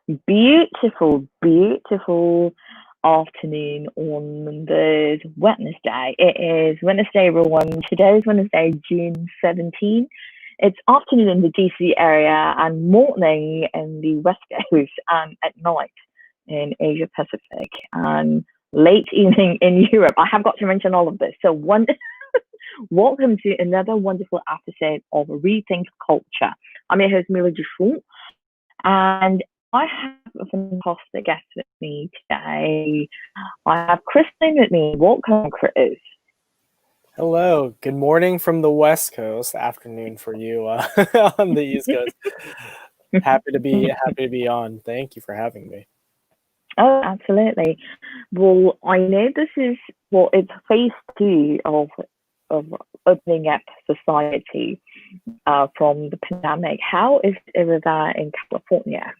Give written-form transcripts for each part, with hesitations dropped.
Beautiful, beautiful afternoon on this Wednesday. It is Wednesday, everyone. Today is Wednesday, June 17th. It's afternoon in the DC area and morning in the West Coast and at night in Asia Pacific and late evening in Europe. I have got to mention all of this. Welcome to another wonderful episode of Rethink Culture. I'm your host, Mila Dufour, and I have a fantastic guest with me today. I have Kristen with me. Welcome, Chris. Hello, good morning from the West Coast, afternoon for you on the East Coast. Happy to be on. Thank you for having me. Oh, absolutely. Well, I know this is it's phase two of opening up society from the pandemic. How is it with that in California?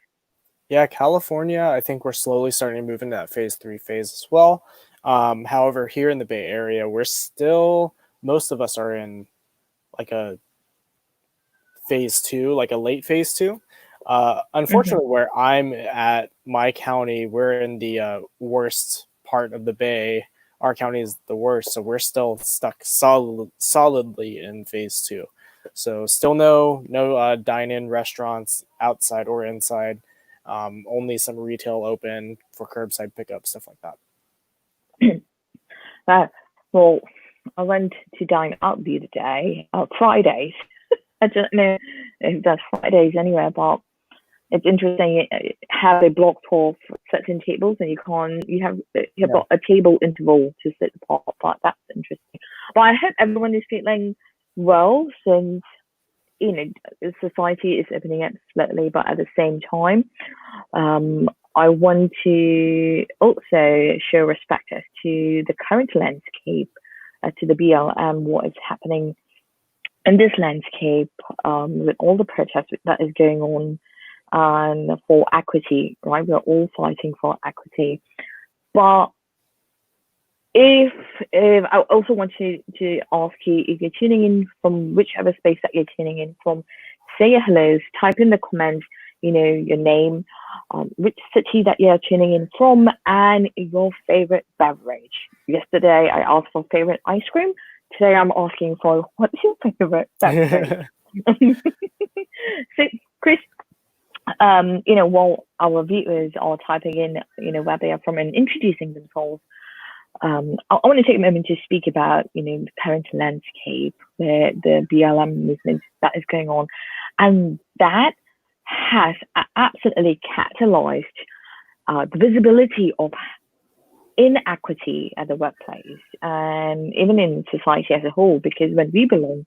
Yeah, California, I think we're slowly starting to move into that phase 3 phase as well. However, here in the Bay Area, most of us are in like a phase 2, like a late phase 2. Hmm. Unfortunately, where I'm at, my county, we're in the worst part of the Bay. Our county is the worst, so we're still stuck solidly in phase 2. So still no dine-in restaurants outside or inside. Only some retail open for curbside pickup, stuff like that. Uh, well, I went to dine out the other day, Fridays. I don't know if that's Fridays anywhere, but it's interesting how they blocked off certain tables and you've Yeah. got a table interval to sit apart. But that's interesting. But I hope everyone is feeling well since society is opening up slowly, but at the same time, I want to also show respect as to the current landscape, to the BLM, what is happening in this landscape with all the protests that is going on and for equity, right? We're all fighting for equity. But if I also want to ask you if you're tuning in from whichever space that you're tuning in from, say your hellos, type in the comments, your name, which city that you're tuning in from, and your favorite beverage. Yesterday I asked for favorite ice cream. Today I'm asking for what's your favorite beverage. So, Chris, while our viewers are typing in, where they are from and introducing themselves, I want to take a moment to speak about, the current landscape, the BLM movement that is going on, and that has absolutely catalyzed the visibility of inequity at the workplace and even in society as a whole. Because when we belong,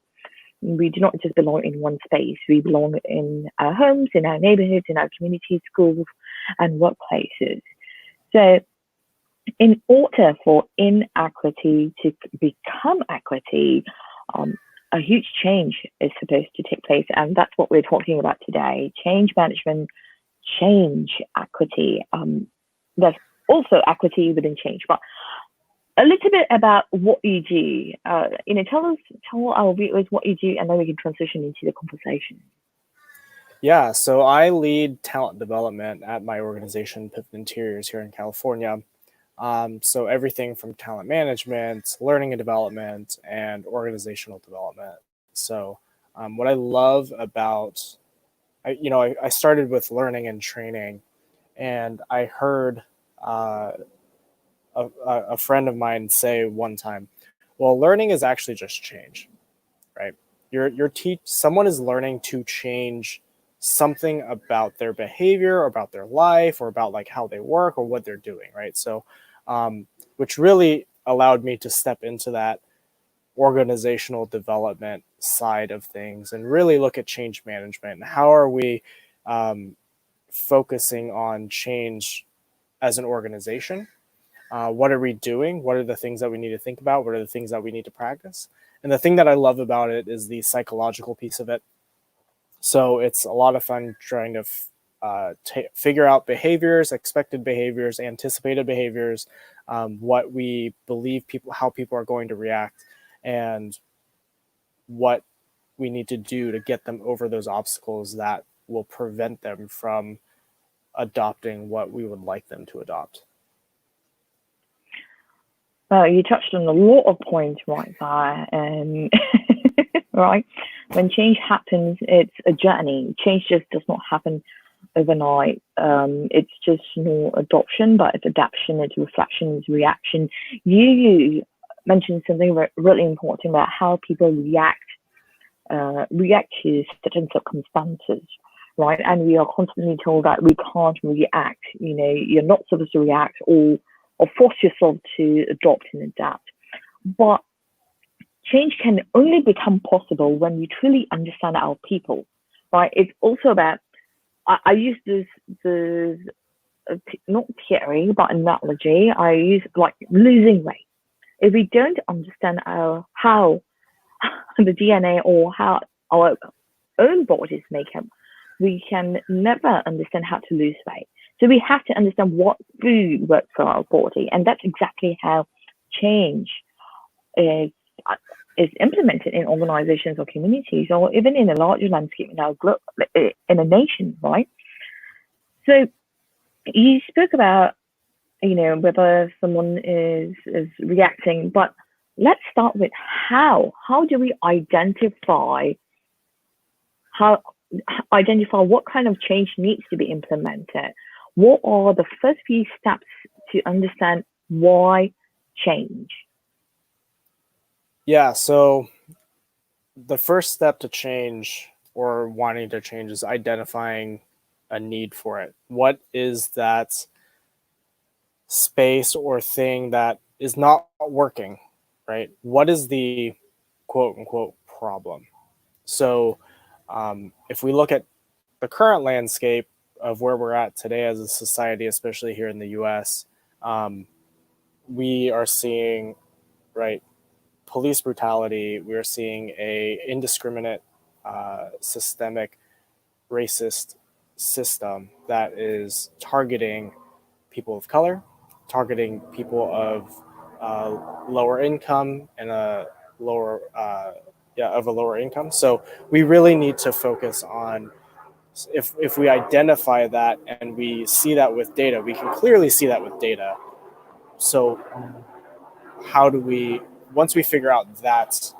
we do not just belong in one space. We belong in our homes, in our neighborhoods, in our communities, schools, and workplaces. So in order for inequity to become equity, um, a huge change is supposed to take place. And that's what we're talking about today: change management, change equity. There's also equity within change, but a little bit about what you do. Tell our viewers what you do, and then we can transition into the conversation. Yeah, so I lead talent development at my organization, Pivot Interiors, here in California. So everything from talent management, learning and development, and organizational development. So what I love about, I started with learning and training, and I heard a friend of mine say one time, well, learning is actually just change, right? Someone is learning to change something about their behavior, or about their life, or about like how they work or what they're doing, right? So which really allowed me to step into that organizational development side of things and really look at change management and how are we um, focusing on change as an organization. What are we doing? What are the things that we need to think about? What are the things that we need to practice? And the thing that I love about it is the psychological piece of it. So it's a lot of fun trying to figure out behaviors, expected behaviors, anticipated behaviors, what we believe how people are going to react, and what we need to do to get them over those obstacles that will prevent them from adopting what we would like them to adopt? You touched on a lot of points right there, and right, when change happens, it's a journey. Change just does not happen overnight. It's just no adoption, but it's adaptation, it's reflection, it's reaction. You mentioned something really important about how people react to certain circumstances, right? And we are constantly told that we can't react. You're not supposed to react or force yourself to adopt and adapt. But change can only become possible when we truly understand our people, right? It's also about, I use this not theory, but analogy. I use like losing weight. If we don't understand how the DNA or how our own bodies make up, we can never understand how to lose weight. So we have to understand what food works for our body, and that's exactly how change is implemented in organizations or communities, or even in a larger landscape in a nation, right? So you spoke about, whether someone is reacting, but let's start with how. How do we identify what kind of change needs to be implemented? What are the first few steps to understand why change? Yeah, so the first step to change or wanting to change is identifying a need for it. What is that space or thing that is not working, right? What is the quote unquote problem? So if we look at the current landscape of where we're at today as a society, especially here in the US, we are seeing, right, police brutality. We are seeing a indiscriminate, systemic, racist system that is targeting people of color, targeting people of lower income and a lower, of a lower income. So we really need to focus on, if we identify that and we see that with data, we can clearly see that with data. So how do we, once we figure out that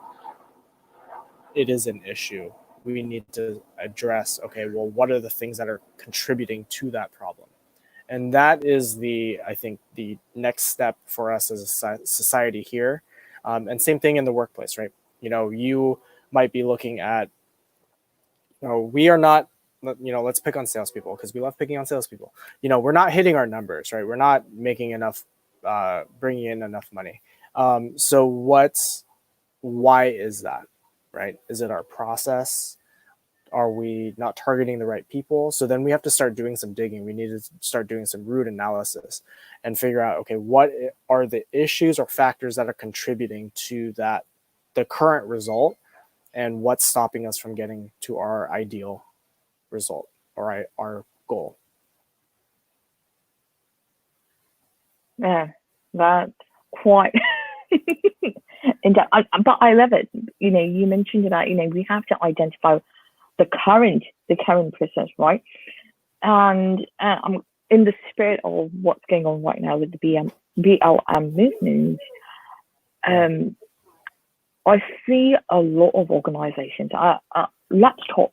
it is an issue, we need to address, okay, well, what are the things that are contributing to that problem? And that is I think the next step for us as a society here. And same thing in the workplace, right? You might be looking at, we are not, let's pick on salespeople because we love picking on salespeople. We're not hitting our numbers, right? We're not making enough, bringing in enough money. So why is that, right? Is it our process? Are we not targeting the right people? So then we have to start doing some digging. We need to start doing some root analysis and figure out, okay, what are the issues or factors that are contributing to the current result, and what's stopping us from getting to our ideal result or our goal. Yeah, that's quite in depth. But I love it. You mentioned about, we have to identify the current process, right? And I'm in the spirit of what's going on right now with the BLM movement. I see a lot of organizations. Let's talk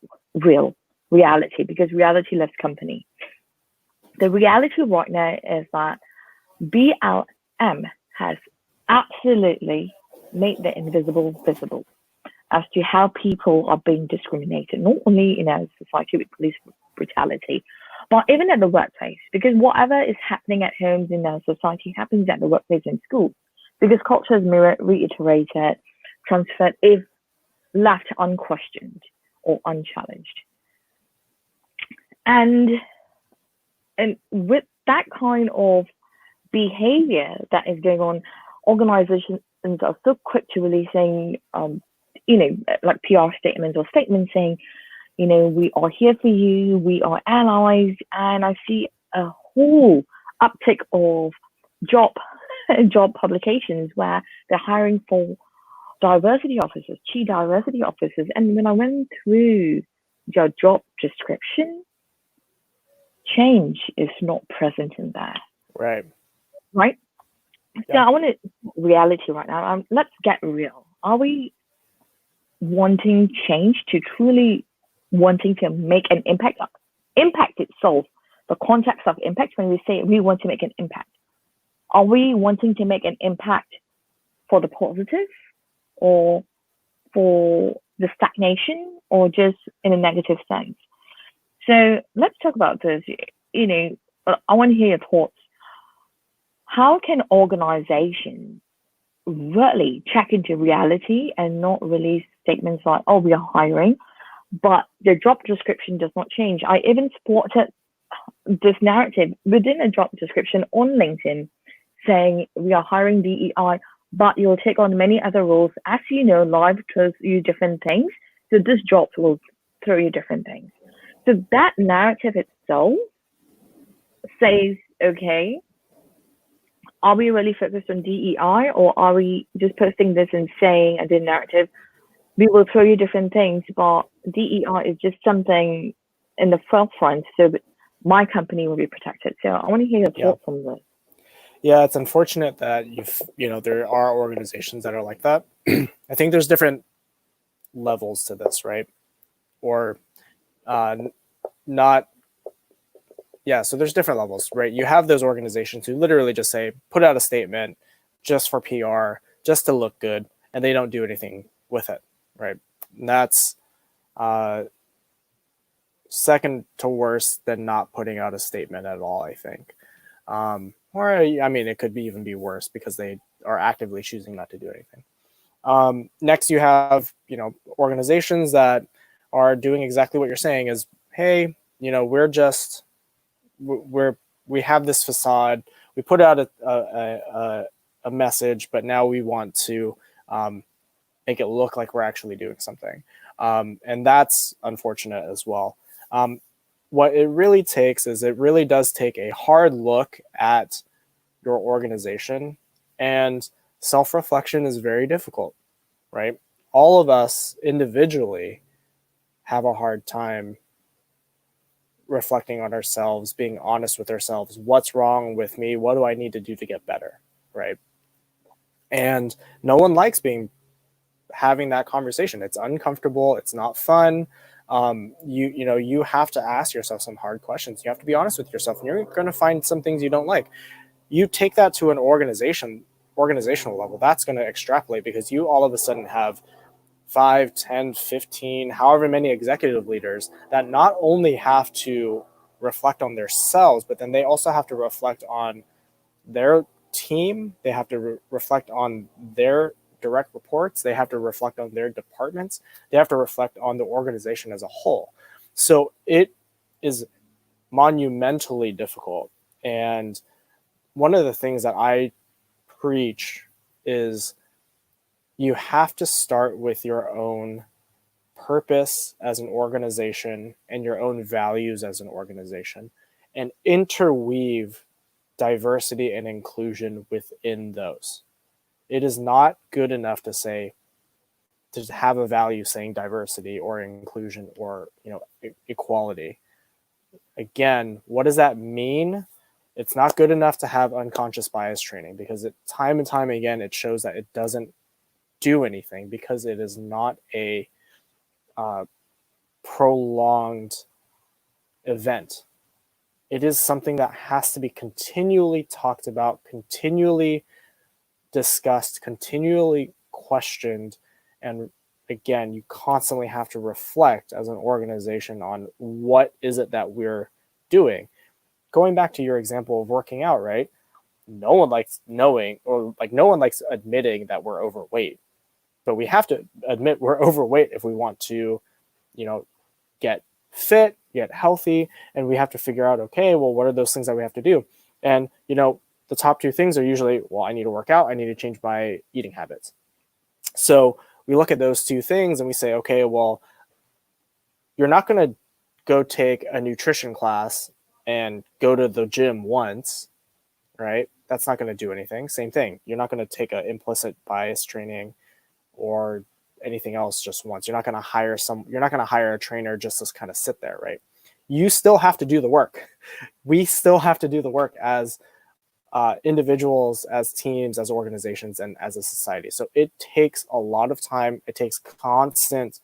reality, because reality loves company. The reality right now is that BLM has absolutely made the invisible visible as to how people are being discriminated, not only in our society with police brutality, but even at the workplace, because whatever is happening at homes in our society happens at the workplace and schools, because culture is reiterated, transferred if left unquestioned or unchallenged. And with that kind of behavior that is going on, organizations are so quick to releasing like PR statements or statements saying, we are here for you, we are allies. And I see a whole uptick of job publications where they're hiring for diversity officers, chief diversity officers. And when I went through your job description, change is not present in there, Right. right? So Yeah. I want to reality right now. Let's get real. Are we wanting change to truly wanting to make an impact? Impact itself, the context of impact, when we say we want to make an impact, are we wanting to make an impact for the positive or for the stagnation or just in a negative sense? So let's talk about this. You know, I want to hear your thoughts. How can organizations really check into reality and not release statements like, oh, we are hiring, but the job description does not change? I even spotted this narrative within a job description on LinkedIn saying we are hiring DEI, but you'll take on many other roles. As you know, life throws you different things. So this job will throw you different things. So that narrative itself says, okay, are we really focused on DEI, or are we just posting this and saying as a narrative, we will throw you different things, but DEI is just something in the forefront, so my company will be protected. So I want to hear your thoughts on this. Yeah, it's unfortunate that there are organizations that are like that. I think there's different levels to this, right? Or not. Yeah, so there's different levels, right? You have those organizations who literally just say, put out a statement just for PR, just to look good, and they don't do anything with it, right? And that's second to worse than not putting out a statement at all, I think. Or, I mean, it could even be worse because they are actively choosing not to do anything. Next, you have, organizations that are doing exactly what you're saying is, hey, we have this facade. We put out a message, but now we want to make it look like we're actually doing something. And that's unfortunate as well. What it really takes is it really does take a hard look at your organization, and self-reflection is very difficult, right? All of us individually have a hard time reflecting on ourselves, being honest with ourselves. What's wrong with me? What do I need to do to get better? Right. And no one likes having that conversation. It's uncomfortable. It's not fun. You have to ask yourself some hard questions. You have to be honest with yourself, and you're going to find some things you don't like. You take that to an organizational level, that's going to extrapolate, because you all of a sudden have 5, 10, 15, however many executive leaders that not only have to reflect on themselves, but then they also have to reflect on their team. They have to reflect on their direct reports. They have to reflect on their departments. They have to reflect on the organization as a whole. So it is monumentally difficult. And one of the things that I preach is you have to start with your own purpose as an organization and your own values as an organization, and interweave diversity and inclusion within those. It is not good enough to have a value saying diversity or inclusion or equality. Again, what does that mean? It's not good enough to have unconscious bias training, because time and time again it shows that it doesn't do anything, because it is not a prolonged event. It is something that has to be continually talked about, continually discussed, continually questioned. And again, you constantly have to reflect as an organization on what is it that we're doing. Going back to your example of working out, right? No one likes admitting that we're overweight, but we have to admit we're overweight if we want to, get fit, get healthy, and we have to figure out, okay, well, what are those things that we have to do? And, the top two things are usually, well, I need to work out, I need to change my eating habits. So we look at those two things and we say, okay, well, you're not going to go take a nutrition class and go to the gym once, right? That's not going to do anything. Same thing. You're not going to take an implicit bias training or anything else just once. You're not going to hire a trainer just to kind of sit there, right? you still have to do the work. We still have to do the work as individuals, as teams, as organizations, and as a society. So it takes a lot of time. It takes constant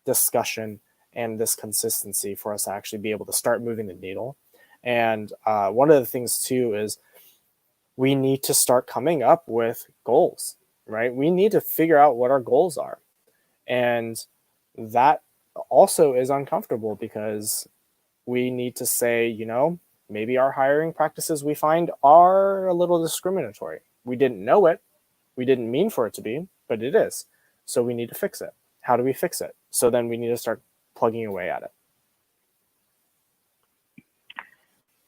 discussion and this consistency for us to actually be able to start moving the needle. And one of the things too is we need to start coming up with goals, right? We need to figure out what our goals are. And that also is uncomfortable because we need to say, you know, maybe our hiring practices we find are a little discriminatory. We didn't know it. We didn't mean for it to be, but it is. So we need to fix it. How do we fix it? So then we need to start plugging away at it.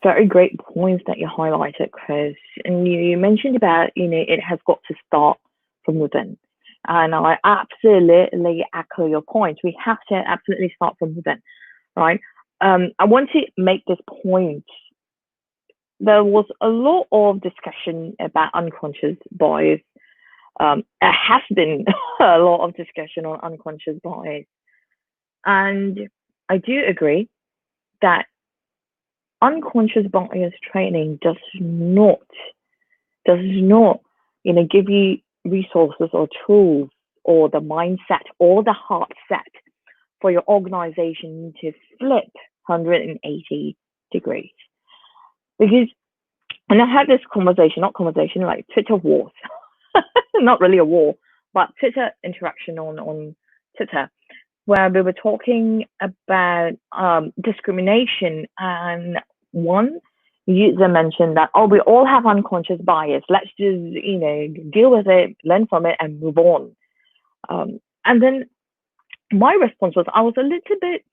Very great points that you highlighted, Chris. And you mentioned about, it has got to start from within. And I absolutely echo your point. We have to absolutely start from within, right? I want to make this point. There was a lot of discussion about unconscious bias. There has been a lot of discussion on unconscious bias. And I do agree that unconscious bias training does not, give you resources or tools or the mindset or the heart set for your organization to flip 180 degrees. Because, and I had this conversation, like Twitter wars, not really a war, but Twitter interaction on Twitter, where we were talking about discrimination, and one user mentioned that, we all have unconscious bias. Let's just, deal with it, learn from it, and move on. And then my response was, I was a little bit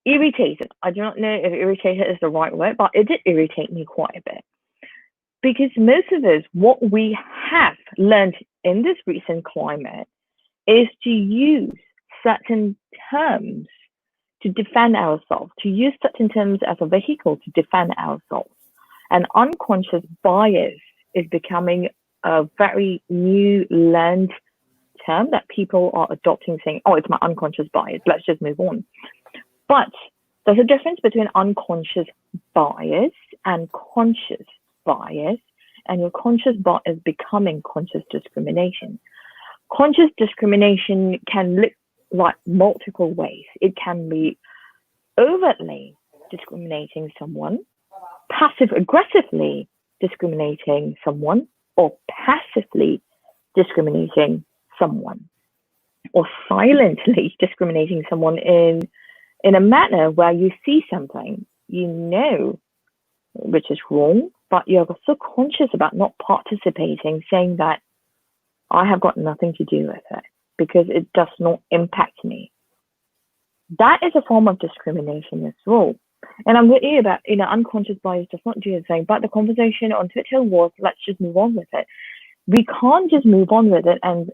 irritated. I do not know if irritated is the right word, but it did irritate me quite a bit. Because most of us, what we have learned in this recent climate is to use certain terms to defend ourselves, to use certain terms as a vehicle to defend ourselves. And unconscious bias is becoming a very new learned term that people are adopting, saying, it's my unconscious bias, let's just move on. But there's a difference between unconscious bias and conscious bias, and your conscious bias becoming conscious discrimination. Conscious discrimination can look like multiple ways. It can be overtly discriminating someone, passive aggressively discriminating someone, or passively discriminating someone, or silently discriminating someone in a manner where you see something, which is wrong, but you're so conscious about not participating, saying that I have got nothing to do with it because it does not impact me. That is a form of discrimination as well. And I'm with you about, unconscious bias does not do the same, but the conversation on Twitter was, let's just move on with it. We can't just move on with it and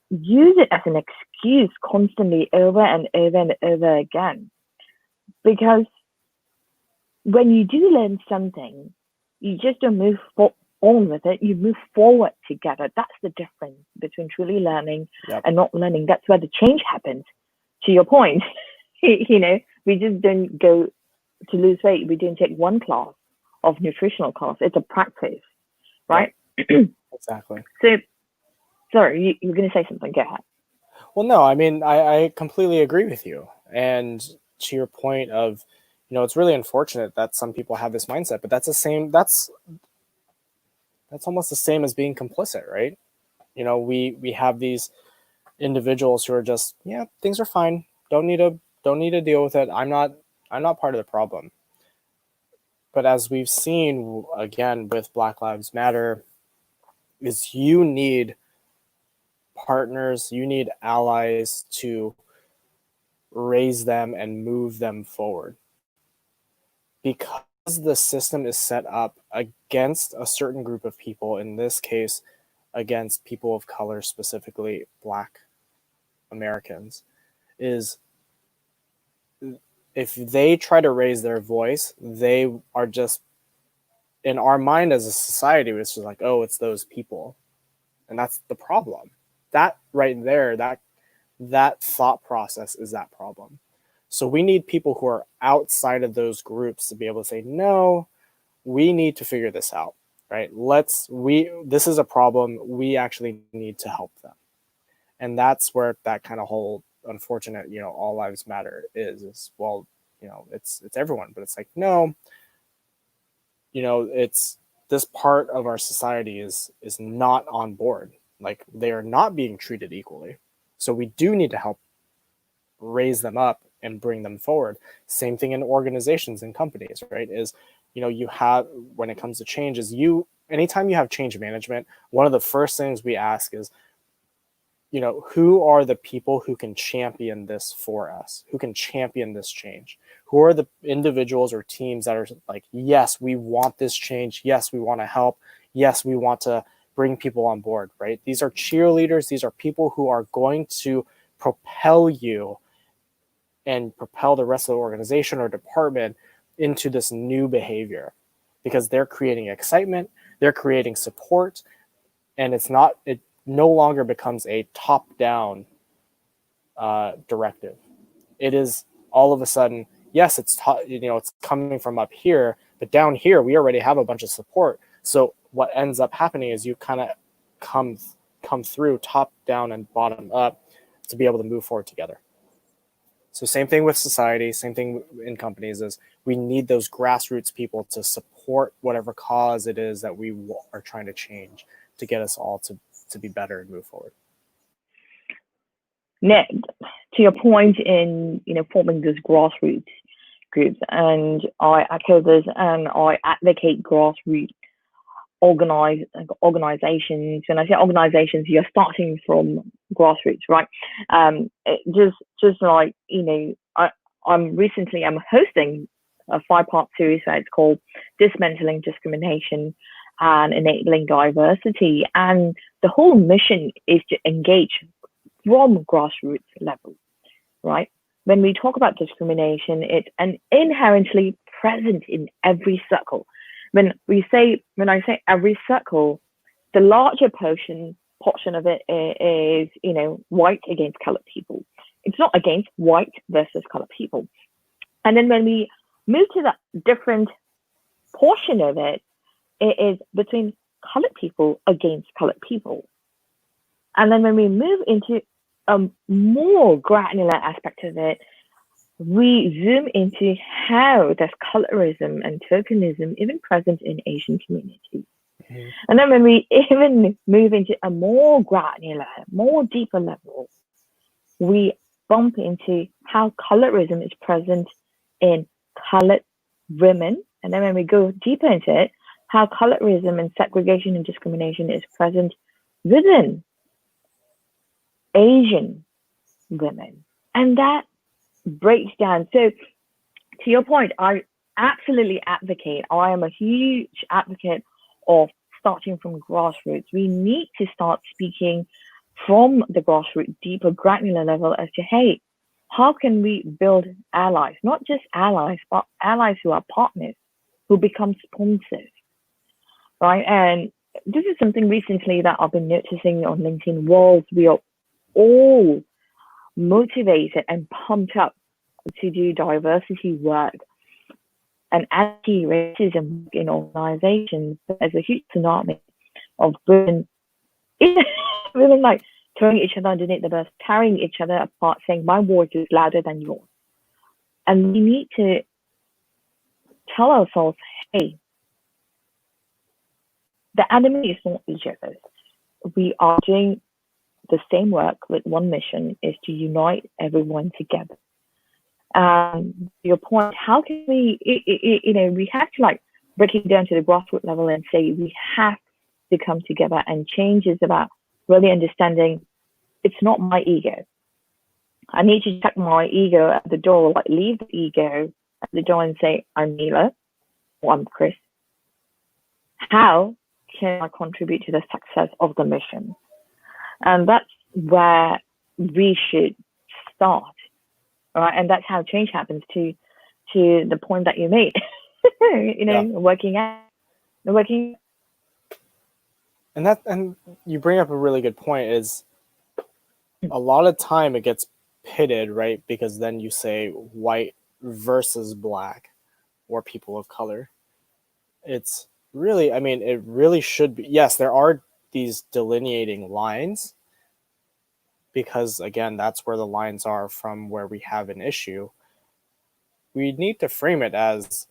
use it as an excuse constantly over and over and over again. Because when you do learn something, you just don't move on with it, you move forward together. That's the difference between truly learning and not learning. That's where the change happens. To your point, we just don't go to lose weight. We didn't take one class of nutritional class. It's a practice, right? Exactly. So, sorry, you were going to say something. Go ahead. Well, no, I mean, I completely agree with you. And to your point of, it's really unfortunate that some people have this mindset, but that's almost the same as being complicit, right? We have these individuals who are just, things are fine. Don't need to deal with it. I'm not part of the problem. But as we've seen again with Black Lives Matter, is you need partners, you need allies to raise them and move them forward. Because the system is set up against a certain group of people, in this case, against people of color, specifically Black Americans, is if they try to raise their voice, they are just, in our mind as a society, it's just like, it's those people. And that's the problem. That right there, that thought process is that problem. So we need people who are outside of those groups to be able to say, no, we need to figure this out, right? This is a problem. We actually need to help them. And that's where that kind of whole unfortunate, all lives matter is, well, it's everyone, but it's like, no, it's this part of our society is not on board. Like, they are not being treated equally. So we do need to help raise them up and bring them forward. Same thing in organizations and companies, right? Is, you have, when it comes to change, is anytime you have change management, one of the first things we ask is, who are the people who can champion this for us? Who can champion this change? Who are the individuals or teams that are like, yes, we want this change. Yes, we want to help. Yes, we want to bring people on board, right? These are cheerleaders. These are people who are going to propel you and propel the rest of the organization or department into this new behavior, because they're creating excitement, they're creating support, and it no longer becomes a top-down directive. It is all of a sudden, yes, it's coming from up here, but down here we already have a bunch of support. So what ends up happening is you kind of come through top down and bottom up to be able to move forward together. So same thing with society, same thing in companies, is we need those grassroots people to support whatever cause it is that we are trying to change, to get us all to be better and move forward. Nick, to your point in forming those grassroots groups, and I echo this, and I advocate grassroots organizations. When I say organizations, you're starting from grassroots, right? Just like I'm hosting a 5-part series where it's called Dismantling Discrimination and Enabling Diversity, and the whole mission is to engage from grassroots level, right? When we talk about discrimination, it's inherently present in every circle. When I say every circle, the larger portion of it is, white against colored people. It's not against white versus colored people. And then when we move to that different portion of it, it is between colored people against colored people. And then when we move into a more granular aspect of it, we zoom into how there's colorism and tokenism even present in Asian communities. Mm-hmm. And then when we even move into a more granular, more deeper level, we bump into how colorism is present in colored women. And then when we go deeper into it, how colorism and segregation and discrimination is present within Asian women. And that breaks down. So to your point, I absolutely advocate. I am a huge advocate of starting from grassroots. We need to start speaking from the grassroots, deeper, granular level as to, hey, how can we build allies? Not just allies, but allies who are partners, who become sponsors, right? And this is something recently that I've been noticing on LinkedIn Worlds. We are all motivated and pumped up to do diversity work and anti-racism in organizations. There's a huge tsunami of women like throwing each other underneath the bus, tearing each other apart, saying my voice is louder than yours. And we need to tell ourselves, hey, the enemy is not each of us. We are doing the same work with one mission, is to unite everyone together. Your point, how can we, we have to break it down to the grassroots level and say we have to come together, and change is about really understanding it's not my ego. I need to check my ego at the door, leave the ego at the door and say, I'm Mila, or I'm Chris. How can I contribute to the success of the mission? And that's where we should start. All right, and that's how change happens, to the point that you made. Working. And you bring up a really good point, is a lot of time it gets pitted, right? Because then you say white versus black or people of color. It's really, I mean, it really should be. Yes, there are these delineating lines because, again, that's where the lines are from where we have an issue. We need to frame it as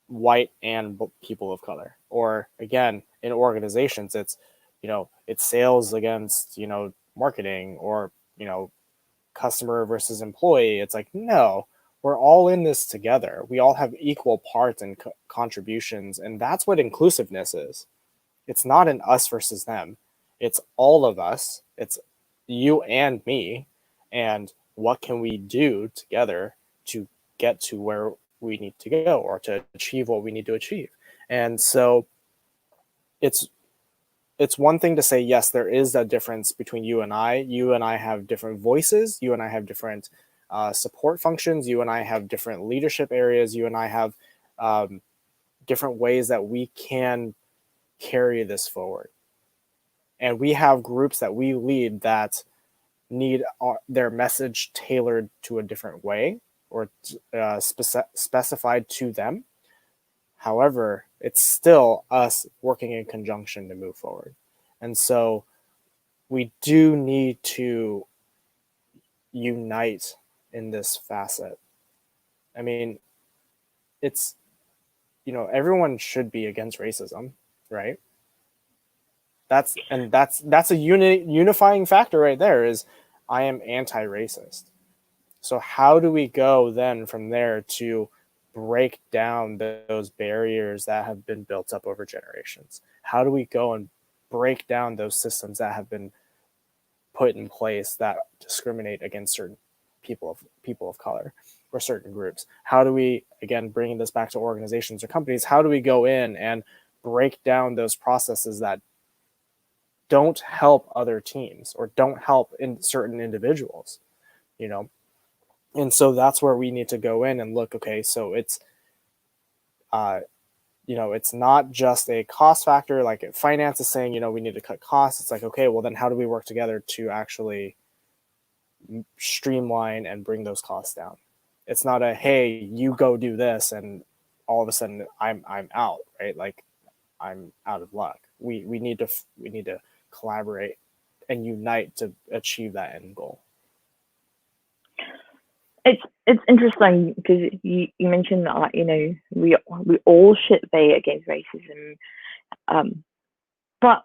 white and people of color. Or, again, in organizations, it's, it's sales against, marketing, or, customer versus employee. It's like, no, we're all in this together. We all have equal parts and contributions. And that's what inclusiveness is. It's not an us versus them. It's all of us. It's you and me. And what can we do together to get to where we need to go or to achieve what we need to achieve? And so it's one thing to say, yes, there is a difference between you and I. You and I have different voices. You and I have different support functions. You and I have different leadership areas. You and I have different ways that we can carry this forward. And we have groups that we lead that need their message tailored to a different way or specified to them. However, it's still us working in conjunction to move forward. And so we do need to unite in this facet. I mean, it's, everyone should be against racism, right? That's a unifying factor right there is I am anti-racist. So how do we go then from there to break down those barriers that have been built up over generations? How do we go and break down those systems that have been put in place that discriminate against certain people of color or certain groups? How do we, again, bringing this back to organizations or companies, how do we go in and break down those processes that don't help other teams or don't help in certain individuals, And so that's where we need to go in and look, okay, so it's, it's not just a cost factor, like finance is saying, we need to cut costs. It's like, okay, well then how do we work together to actually streamline and bring those costs down? It's not a, hey, you go do this and all of a sudden I'm out, right? Like I'm out of luck. We need to collaborate and unite to achieve that end goal. It's interesting because you mentioned that we all should be against racism, but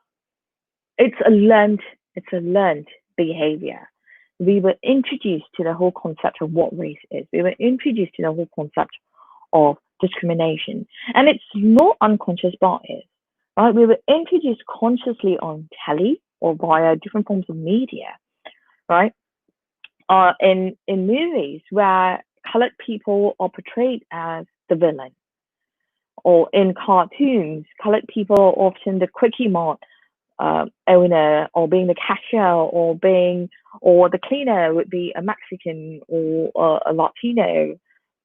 it's a learned behavior. We were introduced to the whole concept of what race is. We were introduced to the whole concept of discrimination, and it's not unconscious bias, right? We were introduced consciously on telly or via different forms of media, right? In movies where colored people are portrayed as the villain, or in cartoons, colored people are often the Quickie Mart owner, or being the cashier, or the cleaner would be a Mexican or a Latino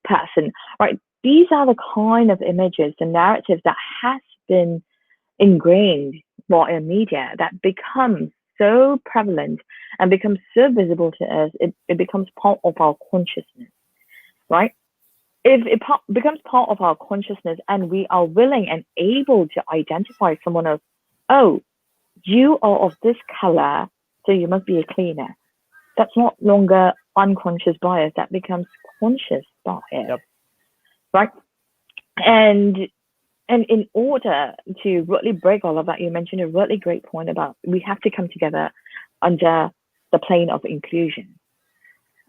person, right? These are the kind of images, the narratives that has been ingrained by media that becomes so prevalent and becomes so visible to us, it becomes part of our consciousness, right? If it becomes part of our consciousness and we are willing and able to identify someone as, oh, you are of this color, so you must be a cleaner. That's not longer unconscious bias, that becomes conscious bias, yep. Right? And in order to really break all of that, you mentioned a really great point about we have to come together under the plane of inclusion.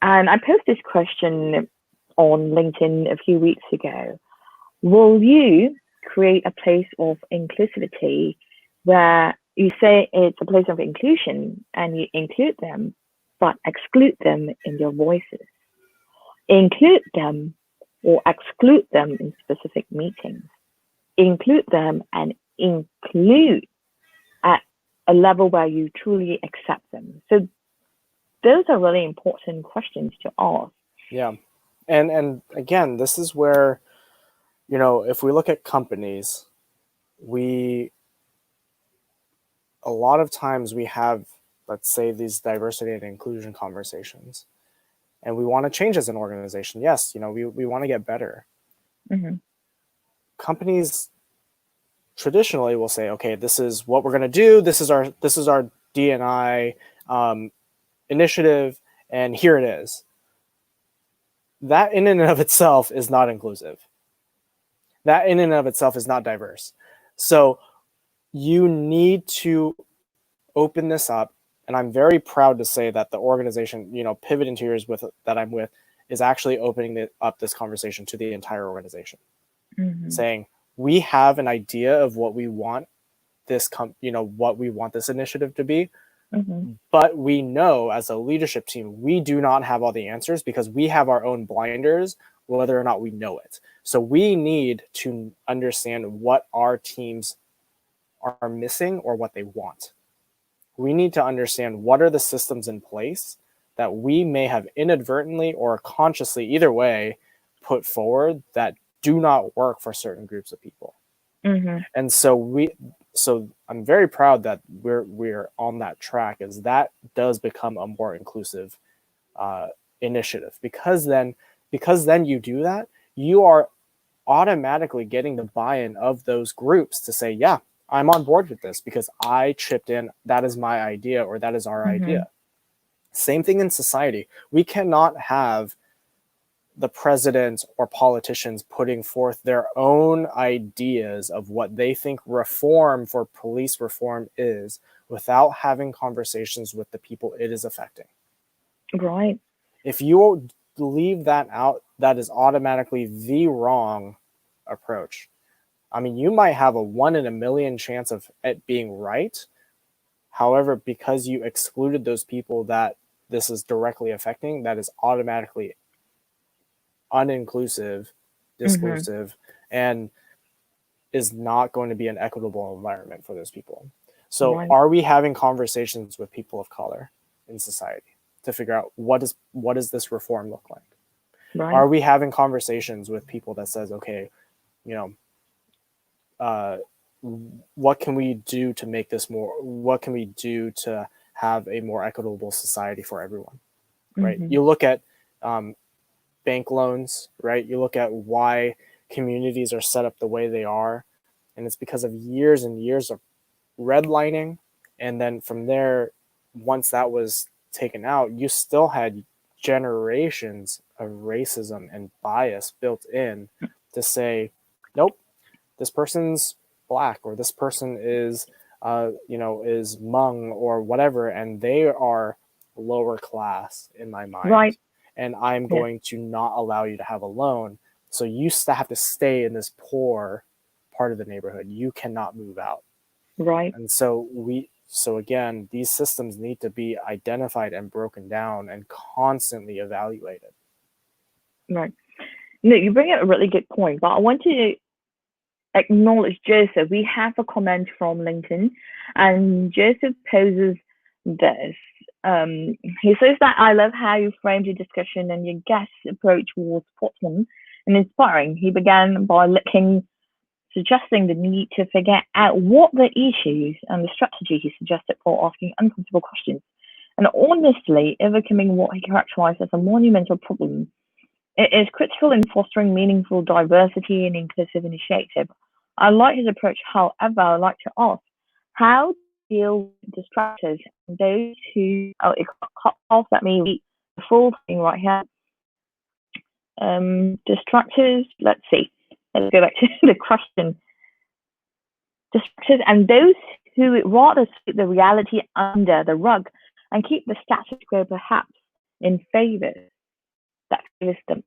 And I posed this question on LinkedIn a few weeks ago. Will you create a place of inclusivity where you say it's a place of inclusion and you include them, but exclude them in their voices? Include them or exclude them in specific meetings. Include them and include at a level where you truly accept them. So those are really important questions to ask. Yeah. And again, this is where, if we look at companies, a lot of times we have let's say these diversity and inclusion conversations, and we want to change as an organization. Yes, we want to get better. Mm-hmm. Companies traditionally will say, okay, this is what we're going to do. This is our D&I initiative, and here it is. That in and of itself is not inclusive. That in and of itself is not diverse. So you need to open this up. And I'm very proud to say that the organization, Pivot Interiors that I'm with, is actually opening up this conversation to the entire organization, saying we have an idea of what we want what we want this initiative to be. But we know as a leadership team, we do not have all the answers because we have our own blinders, whether or not we know it. So we need to understand what our teams are missing or what they want. We need to understand what are the systems in place that we may have inadvertently or consciously, either way, put forward that do not work for certain groups of people. And so I'm very proud that we're on that track, as that does become a more inclusive initiative, because then you do that, you are automatically getting the buy-in of those groups to say, yeah, I'm on board with this because I chipped in. That is my idea, or that is our idea. Same thing in society. We cannot have the president or politicians putting forth their own ideas of what they think reform for police reform is without having conversations with the people it is affecting. Right. If you leave that out, that is automatically the wrong approach. I mean, you might have a 1 in a million chance of it being right. However, because you excluded those people that this is directly affecting, that is automatically uninclusive, disclusive, and is not going to be an equitable environment for those people. So are we having conversations with people of color in society to figure out what does this reform look like? Are we having conversations with people that says, okay, what can we do to make this what can we do to have a more equitable society for everyone, right? You look at bank loans, right? You look at why communities are set up the way they are, and it's because of years and years of redlining. And then from there, once that was taken out, you still had generations of racism and bias built in to say, nope, this person's Black, or this person is is Hmong or whatever, and they are lower class in my mind, and I'm going to not allow you to have a loan, so you have to stay in this poor part of the neighborhood. You cannot move out. And so again, these systems need to be identified and broken down and constantly evaluated. No, you bring up a really good point, but I want to acknowledge Joseph. We have a comment from LinkedIn, and Joseph poses this. He says that I love how you framed your discussion, and your guest's approach was spot on and inspiring. He began by suggesting the need to figure out what the issues and the strategy he suggested for asking uncomfortable questions, and honestly overcoming what he characterized as a monumental problem. It is critical in fostering meaningful diversity and inclusive initiative. I like his approach. However, I'd like to ask, how do you deal with distractors and those who, it cut off at me, the full thing right here. Distractors, let's see. Let's go back to the question. Distractors and those who rather sweep the reality under the rug and keep the status quo perhaps in favor. That favors them.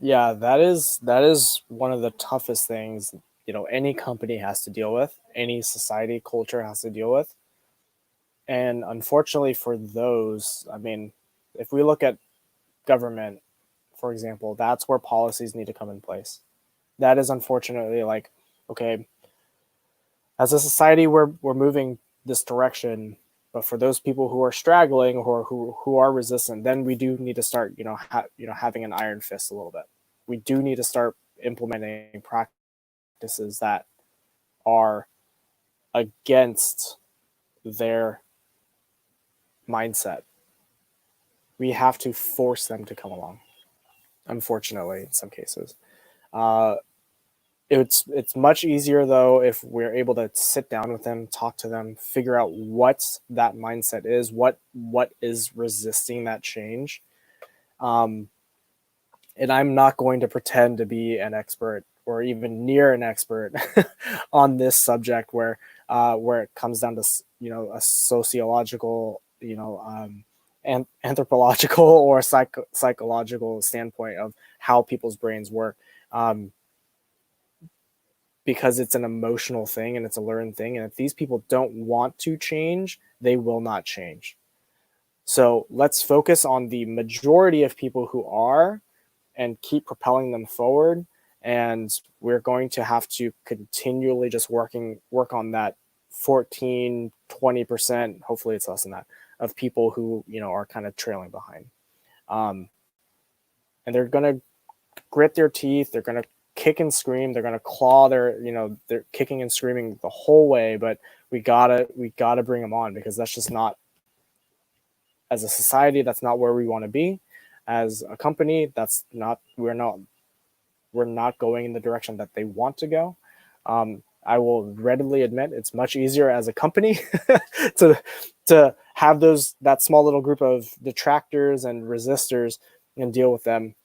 Yeah, that is one of the toughest things any company has to deal with, any society culture has to deal with. And unfortunately for those, I mean, if we look at government, for example, that's where policies need to come in place. That is unfortunately like, okay, as a society we're moving this direction, but for those people who are straggling or who are resistant, then we do need to start having an iron fist a little bit. We do need to start implementing practices that are against their mindset. We have to force them to come along, unfortunately, in some cases. It's much easier, though, if we're able to sit down with them, talk to them, figure out what that mindset is, what is resisting that change. And I'm not going to pretend to be an expert or even near an expert on this subject, where it comes down to a sociological, and anthropological or psychological standpoint of how people's brains work, because it's an emotional thing and it's a learned thing. And if these people don't want to change, they will not change. So let's focus on the majority of people who are and keep propelling them forward. And we're going to have to continually just work on that 14, 20%, hopefully it's less than that, of people who, are kind of trailing behind. And they're going to grit their teeth. They're going to kick and scream. They're going to claw they're kicking and screaming the whole way, but we gotta bring them on, because that's just not, as a society, that's not where we want to be. As a company, we're not going in the direction that they want to go. I will readily admit it's much easier as a company to have that small little group of detractors and resistors and deal with them,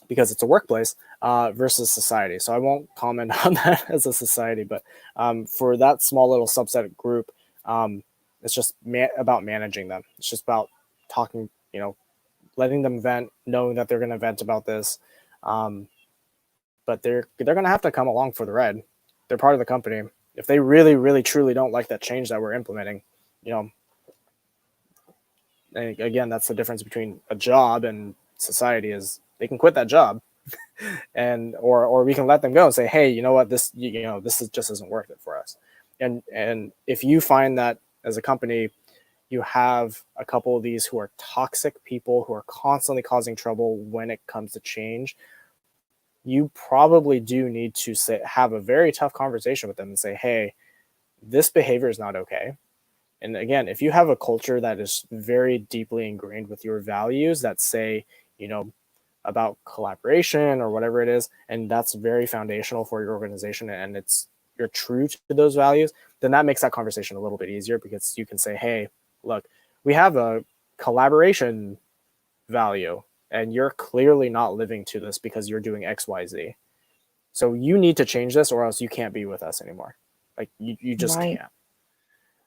because it's a workplace, versus society. So I won't comment on that as a society, but for that small little subset group, it's just about managing them. It's just about talking, letting them vent, knowing that they're going to vent about this. But they're going to have to come along for the ride. They're part of the company. If they really, really, truly don't like that change that we're implementing, and again, that's the difference between a job and society, is they can quit that job and or we can let them go and say, hey, you know what, this just isn't worth it for us. And if you find that as a company you have a couple of these who are toxic people who are constantly causing trouble when it comes to change, you probably do need to have a very tough conversation with them and say, hey, this behavior is not okay. And again, if you have a culture that is very deeply ingrained with your values that say, about collaboration or whatever it is, and that's very foundational for your organization, and you're true to those values, then that makes that conversation a little bit easier, because you can say, hey, look, we have a collaboration value, and you're clearly not living to this because you're doing XYZ. So you need to change this, or else you can't be with us anymore. Like you just Right. can't.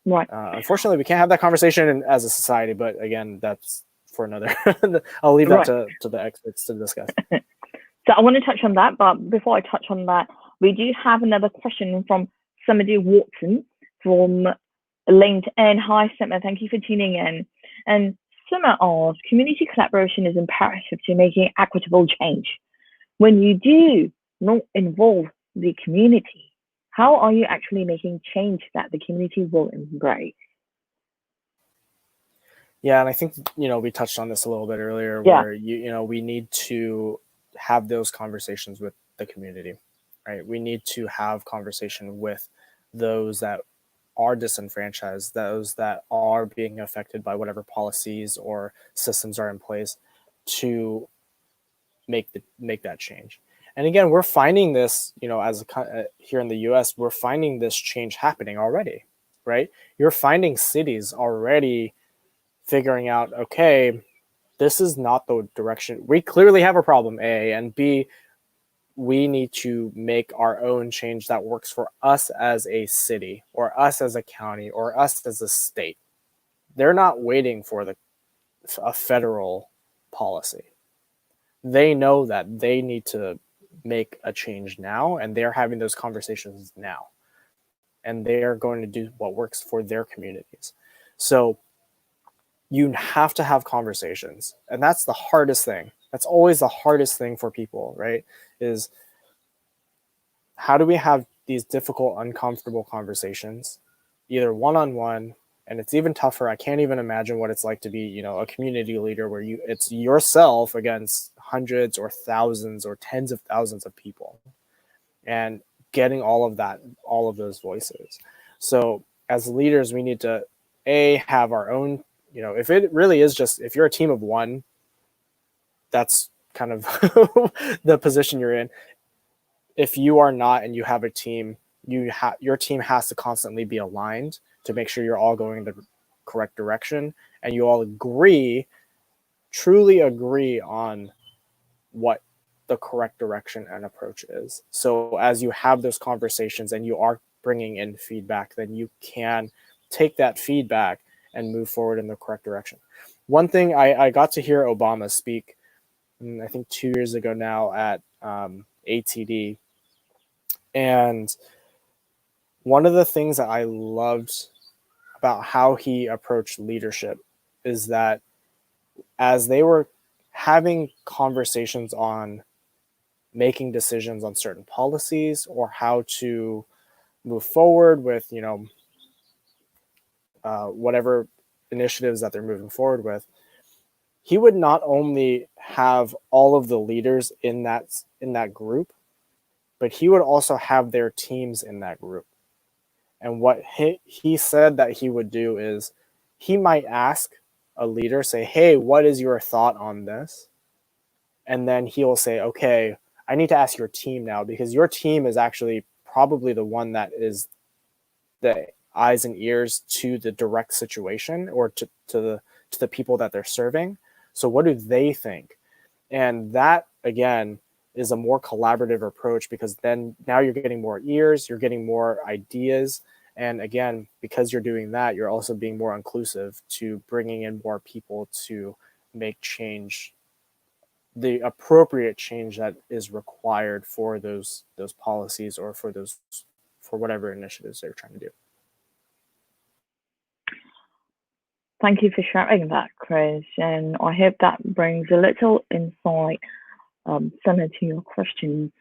Right. Unfortunately, we can't have that conversation as a society, but again, that's for another. I'll leave that to the experts to discuss. So I want to touch on that, but before I touch on that, we do have another question from somebody Watson from LinkedIn. Hi, Summer. Thank you for tuning in. And Summer asks, community collaboration is imperative to making equitable change. When you do not involve the community, how are you actually making change that the community will embrace? Yeah, and I think, we touched on this a little bit earlier, where we need to have those conversations with the community, right? We need to have conversation with those that are disenfranchised, those that are being affected by whatever policies or systems are in place, to make that change. And again, we're finding this, here in the US, we're finding this change happening already, right? You're finding cities already figuring out, okay, this is not the direction. We clearly have a problem, A, and B, we need to make our own change that works for us as a city, or us as a county, or us as a state. They're not waiting for a federal policy. They know that they need to make a change now, and they're having those conversations now. And they are going to do what works for their communities. So you have to have conversations, and that's the hardest thing. That's always the hardest thing for people, right? Is how do we have these difficult, uncomfortable conversations, either one-on-one, and it's even tougher. I can't even imagine what it's like to be, a community leader where it's yourself against hundreds or thousands or tens of thousands of people, and getting all of those voices. So as leaders, we need to have our own, if it really is just, if you're a team of one, that's kind of the position you're in. If you are not and you have a team, your team has to constantly be aligned to make sure you're all going the correct direction and you all truly agree on what the correct direction and approach is. So as you have those conversations and you are bringing in feedback, then you can take that feedback and move forward in the correct direction. One thing I got to hear Obama speak, I think 2 years ago now at ATD. And one of the things that I loved about how he approached leadership is that as they were having conversations on making decisions on certain policies or how to move forward with, whatever initiatives that they're moving forward with, he would not only have all of the leaders in that group, but he would also have their teams in that group. And what he said that he would do is he might ask a leader, say, hey, what is your thought on this? And then he'll say, okay, I need to ask your team now because your team is actually probably the one that is the eyes and ears to the direct situation or to the people that they're serving. So what do they think? And that, again, is a more collaborative approach because then now you're getting more ears, you're getting more ideas. And again, because you're doing that, you're also being more inclusive to bringing in more people to make change, the appropriate change that is required for those policies or for whatever initiatives they're trying to do. Thank you for sharing that, Chris. And I hope that brings a little insight similar to your question.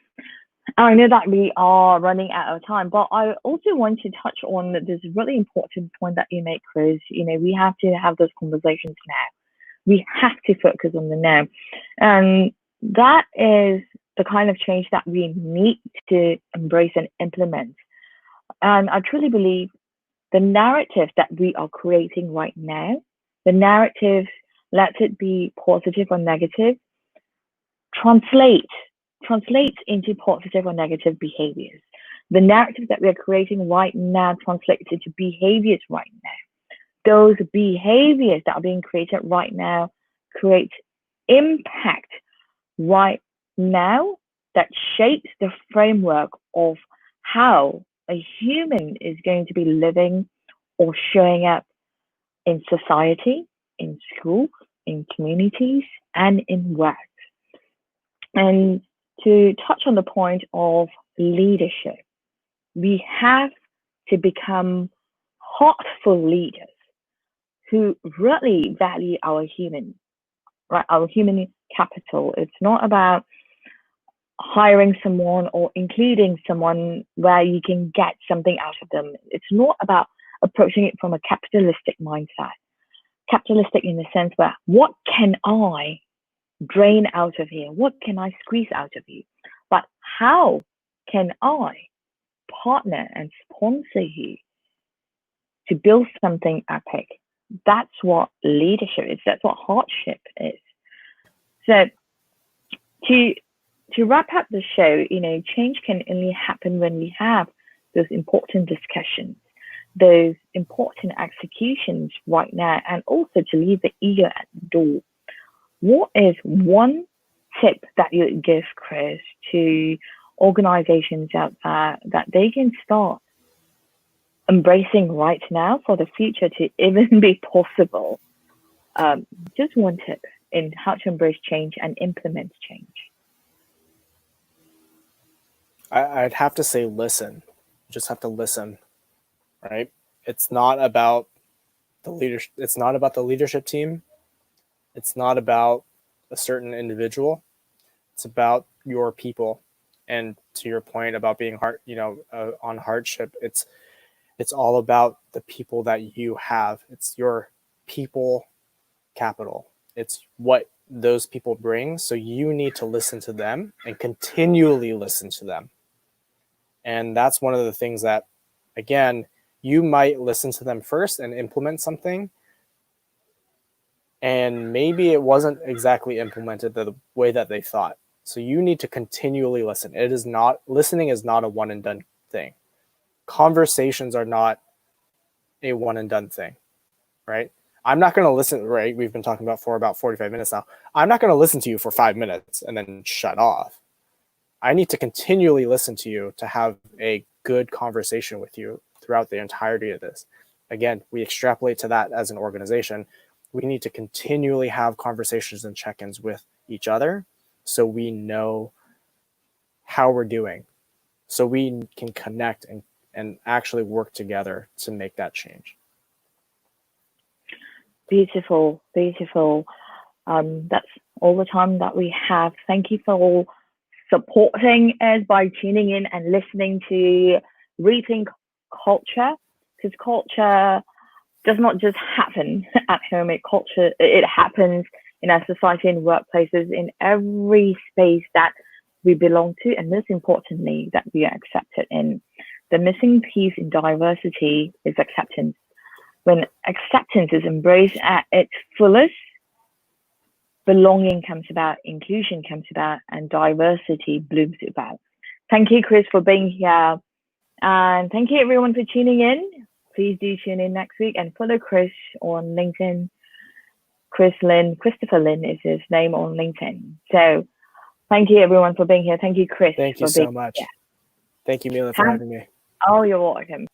I know that we are running out of time, but I also want to touch on this really important point that you make, Chris. We have to have those conversations now. We have to focus on the now. And that is the kind of change that we need to embrace and implement. And I truly believe the narrative that we are creating right now, the narrative, let it be positive or negative, translates into positive or negative behaviors. The narrative that we are creating right now translates into behaviors right now. Those behaviors that are being created right now create impact right now that shapes the framework of how a human is going to be living or showing up in society, in school, in communities, and in work. And to touch on the point of leadership, we have to become heartful leaders who really value our human, right? Our human capital. It's not about hiring someone or including someone where you can get something out of them. It's not about approaching it from a capitalistic mindset. Capitalistic in the sense where what can I drain out of here? What can I squeeze out of you? But how can I partner and sponsor you to build something epic? That's what leadership is. That's what heartship is. So to wrap up the show, change can only happen when we have those important discussions, those important executions right now, and also to leave the ego at the door. What is one tip that you would give, Chris, to organizations out there that they can start embracing right now for the future to even be possible? Just one tip in how to embrace change and implement change. I'd have to say listen. You just have to listen, right? It's not about the leadership. It's not about the leadership team. It's not about a certain individual. It's about your people. And to your point about being on hardship, it's all about the people that you have. It's your people capital. It's what those people bring. So you need to listen to them and continually listen to them. And that's one of the things that, again, you might listen to them first and implement something, and maybe it wasn't exactly implemented the way that they thought. So you need to continually listen. Listening is not a one and done thing. Conversations are not a one and done thing, right? I'm not going to listen, right? We've been talking about for about 45 minutes now. I'm not going to listen to you for 5 minutes and then shut off. I need to continually listen to you to have a good conversation with you throughout the entirety of this. Again, we extrapolate to that as an organization. We need to continually have conversations and check-ins with each other so we know how we're doing, so we can connect and actually work together to make that change. Beautiful, beautiful. That's all the time that we have. Thank you for all supporting us by tuning in and listening to Rethink Culture, because culture does not just happen at home. It happens in our society, in workplaces, in every space that we belong to, and most importantly, that we are accepted in. The missing piece in diversity is acceptance. When acceptance is embraced at its fullest, belonging comes about, inclusion comes about, and diversity blooms about. Thank you, Chris, for being here. And thank you, everyone, for tuning in. Please do tune in next week and follow Chris on LinkedIn. Christopher Lin is his name on LinkedIn. So thank you, everyone, for being here. Thank you, Chris. Thank you so much. Thank you, Mila, for having me. Oh, you're welcome.